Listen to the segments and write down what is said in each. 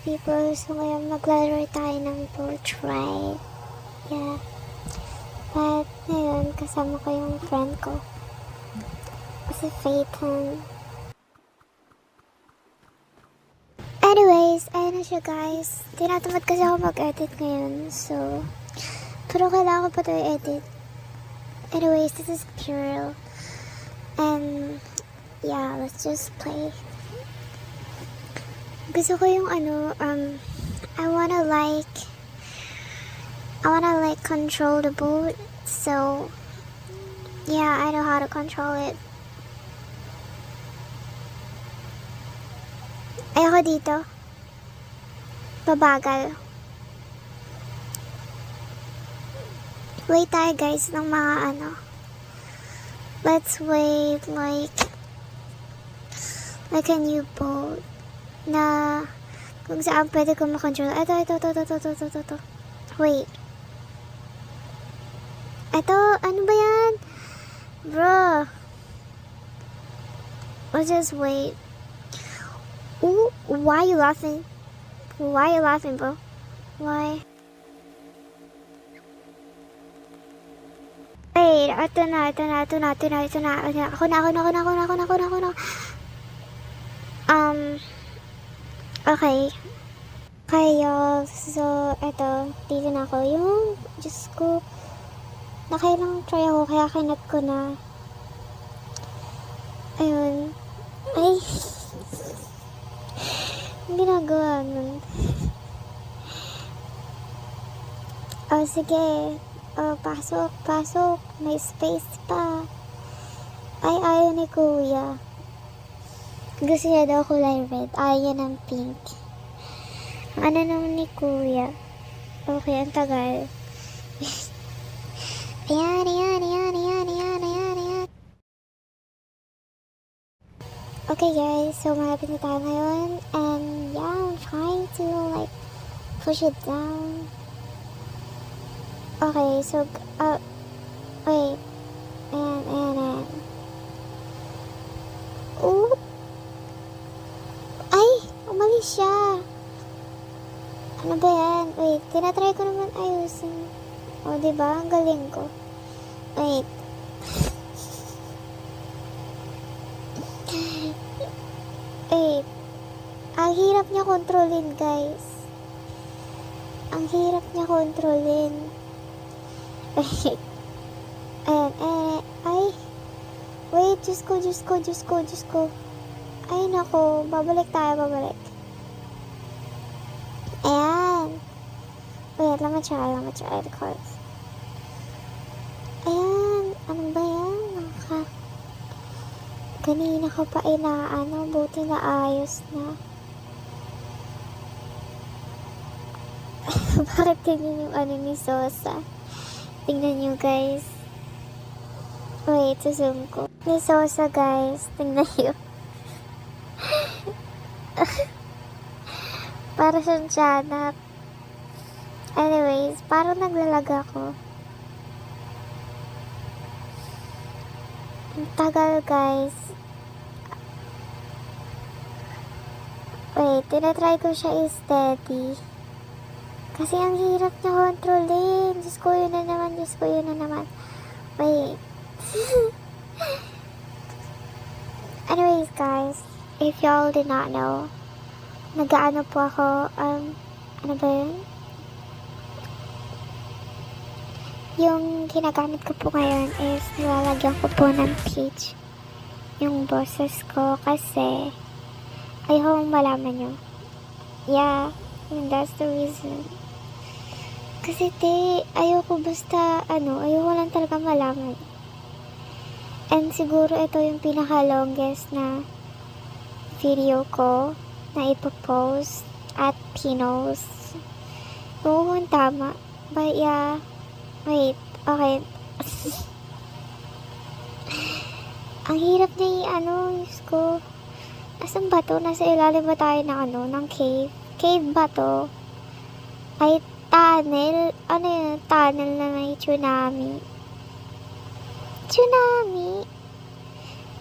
people. So ngayon maglalaro tayo ng portrait. Yeah. But ngayon kasama ko yung friend ko. Si Phaeton. Anyways, ayun na siya guys. Tinatamad kasi ako mag-edit ngayon. So, pero kailangan ko pa ito i-edit. Anyways, this is Purel. And, yeah, let's just play. Gusto ko yung I wanna control the boat. So, yeah, I know how to control it. Ayoko dito. Babagal. Wait tayo guys ng mga Let's wait like a new boat na kung saan pwede ko makontrol. Ito. Wait. Ito, ano ba yan? Bro. Let's just wait. Ooh, why are you laughing? Why are you laughing, bro? Why? Wait, ito na. Ako na. Okay. Okay, y'all. So, ito. Dito na ako. Yung, Diyos ko. Nakailang try ako, kaya kinat ko na. Ayun. Ay. Ang ginagawa nun. Oh, sige. Oh, pasok. May space pa. Ay, ayaw ni kuya. Gusto niya daw kulay red. Ayaw ng pink. Ano naman ni kuya? Okay, ang tagal. Ayan. Okay guys, so malapit na tayo ngayon. And yeah, I'm trying to like push it down. Okay, so, wait. Ayan. Oh! Ay! Umalis siya! Ano ba yan? Wait, tinatry ko naman ayusin. O, diba? Ang galing ko. Wait. Wait. Ang hirap niya kontrolin, guys. Ang hirap niya kontrolin. Wait. Ayan. Ay. Wait, Diyos ko. Ay, nako. Babalik tayo. Ayan. Wait, let me try the cards. Ayan. Ano ba yan? Kanina ko pa buti na ayos na. Bakit ganyan yung ni Sosa? Tingnan nyo guys. Wait, zoom ko. Ni Sosa guys. Tingnan nyo. Para siyang tiyanak. Anyways, parang naglalag ako. Ang tagal guys. Wait, tinatry ko siya i-steady. Kasi ang hirap niya kontrolin. Diyos ko, yun na naman. Wait. Anyways, guys. If y'all did not know, nag-aano po ako, ano ba yun? Yung ginagamit ko po ngayon is nilalagyan ko po ng peach yung boses ko kasi ayoko malaman nyo. Yeah, and that's the reason. Kasi ayoko basta, ayoko lang talaga malaman. And siguro ito yung pinaka-longest na video ko na ipopost at pinost. Oo, tama. But yeah, wait, okay. Ang hirap niya Diyos ko. Asan ba to? Nasa ilalim ba tayo ng cave? Cave ba to? Ay, tunnel. Ano yun? Tunnel na may tsunami.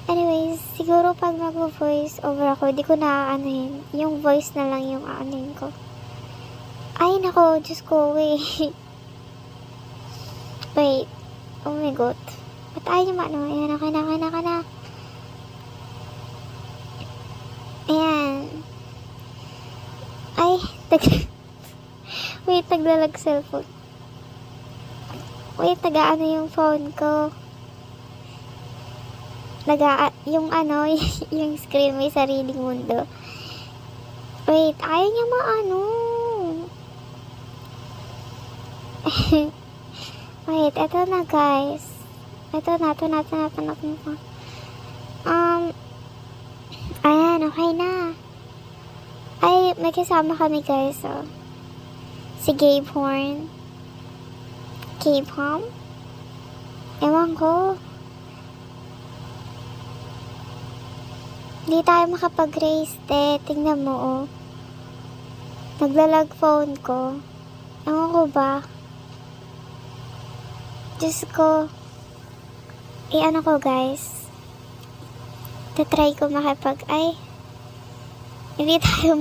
Anyways, siguro pag mag-voice over ako, di ko na aanuhin. Yung voice na lang yung aanuhin ko. Ay, nako, Diyos ko, wait. Wait. Oh my God. Ba't ayaw niyo maano? Ayan, okay na. Ayan. Ay, wait, naglalag cellphone. Wait, nag-aano yung phone ko. Yung ano, yung screen may sariling mundo. Wait, ayaw niya maano. Wait, eto na guys. Eto na. Ayan, okay na. Ay, may kasama kami guys, oh. Si Gabe Horn. Gabe Horn? Ewan ko. Hindi tayo makapag-race, te. Tingnan mo, oh. Naglalag phone ko. Ewan ko ba? Diyos ko. Ano ko, guys. Tatry ko ay. Hindi tayo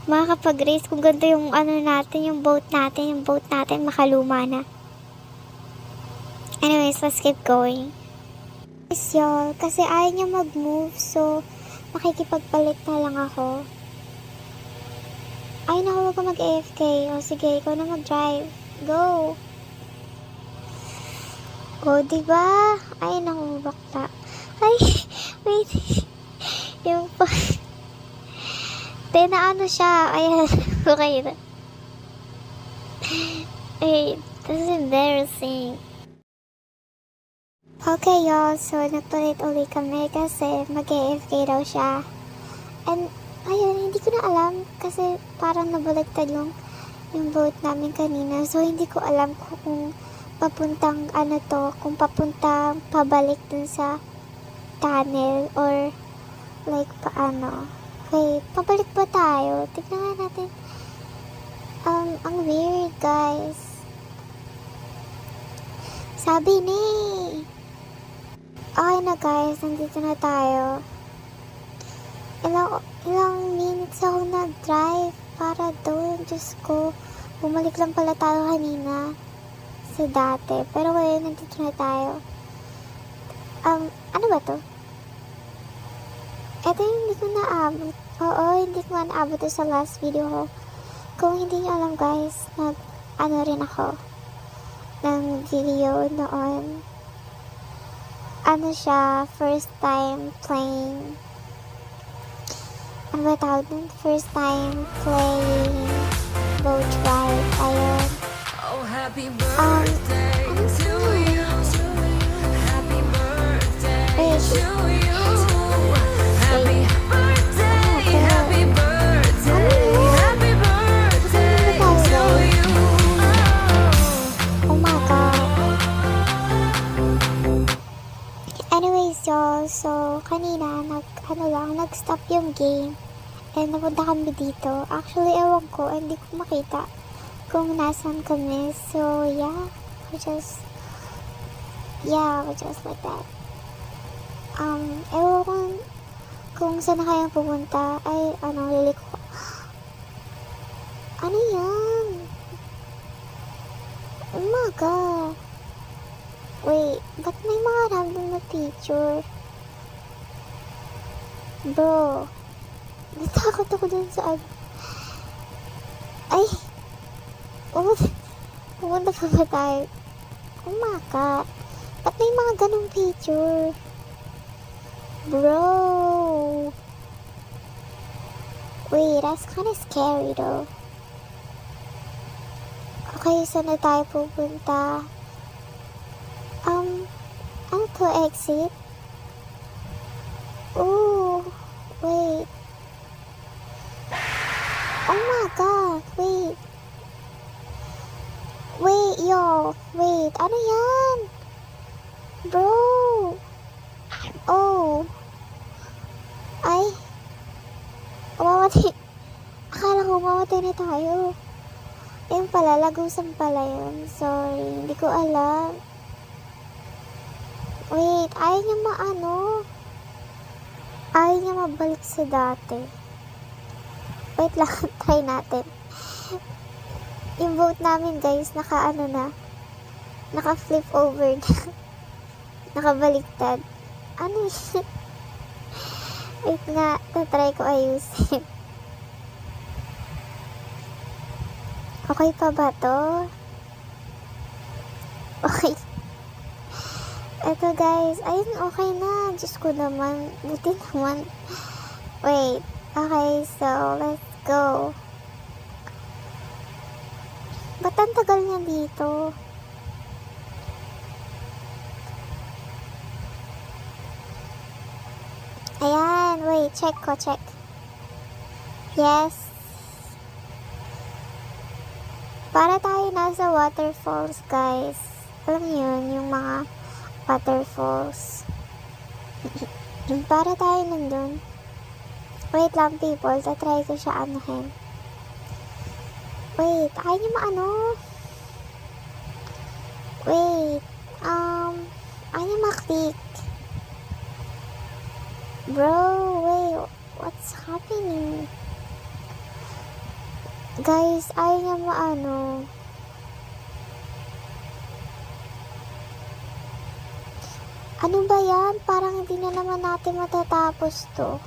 makakapag-race kung ganito yung yung boat natin makaluma na. Anyways, let's keep going. Yes, y'all, kasi ayaw niya mag-move, so makikipagpalit na lang ako. Ay, naku, wag ko mag-AFK. O sige, ikaw na mag-drive. Go! O, diba? Ay, naku, bakla. Ay, wait. Yung pa... Tinaano siya. Ayan, okay na. Wait, this is embarrassing. Okay, y'all. So, nagpalit ulit kami kasi mag-AFK daw siya. And, ayun, hindi ko na alam kasi parang nabaliktad yung boat namin kanina. So, hindi ko alam kung papuntang kung papuntang pabalik dun sa tunnel or like paano. Wait, pabalik ba tayo? Tignan natin. Ang weird, guys. Sabi ni. Okay na guys, nandito na tayo. Ilang minutes ako nag-drive para doon. Diyos ko, bumalik lang pala tayo kanina sa dati. Pero ngayon, nandito na tayo. Ano ba to? Ito yung hindi ko naabot. Oo, hindi ko naabot sa last video ko. Kung hindi nyo alam guys, rin ako ng video noon. Siya, first time playing. Ano ba tawag nun? First time playing boat ride. Ayun. Oh, happy birthday to you. Happy birthday to you. Happy birthday, happy birthday, happy birthday to you. Oh my God. Anyways, y'all, so kanina nag-stop yung game and napunta kami dito. Actually, ewan ko, hindi ko makita kung nasan kami. So, yeah, we're just like that. Ewan ko kung saan na kayang pupunta. Ay, liliko ko. Ano yan? Oh my God. Wait, ba't may mga random na picture? Bro, natakot ako dun sa ay, pumunta pa ba tayo? Oh my God, ba't may mga ganong picture? Bro, wait, that's kinda scary though. Okay, saan na tayo pupunta? Ano to, exit? Oh, wait. Oh my God, wait. Wait, yo, wait, ano yan? Bro. Oh. Ay. Umamatay. Akala ko umamatay na tayo. Ayun pala, lagusan pala yun. Sorry, hindi ko alam. Wait, ayaw niya ayaw niya mabalik sa dati. Wait lang, try natin. Yung boat namin guys, naka flip over na. Nakabaliktad. Ano yun? Wait nga, tatry ko ayusin. Okay pa ba to? Okay. Eto guys, ayun, okay na. Diyos ko naman, buti naman. Wait, okay, so let's go. Ba't ang tagal niya dito? Ayan, wait, check. Yes. Para tayo nasa waterfalls, guys. Alam niyo yun, yung mga waterfalls. Para tayo nandun. Wait lang, people. Tatry ko siya anuhin. Wait, ayaw niyo Wait, ayaw niyo maklik. Bro, wait, what's happening? Guys, ayaw niya Ano ba yan? Parang hindi na naman natin matatapos to.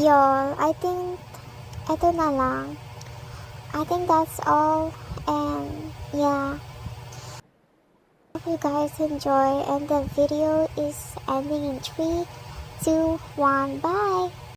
Y'all, I think ito na lang. I think that's all. And yeah. Hope you guys enjoy, and the video is ending in 3, 2, 1. Bye.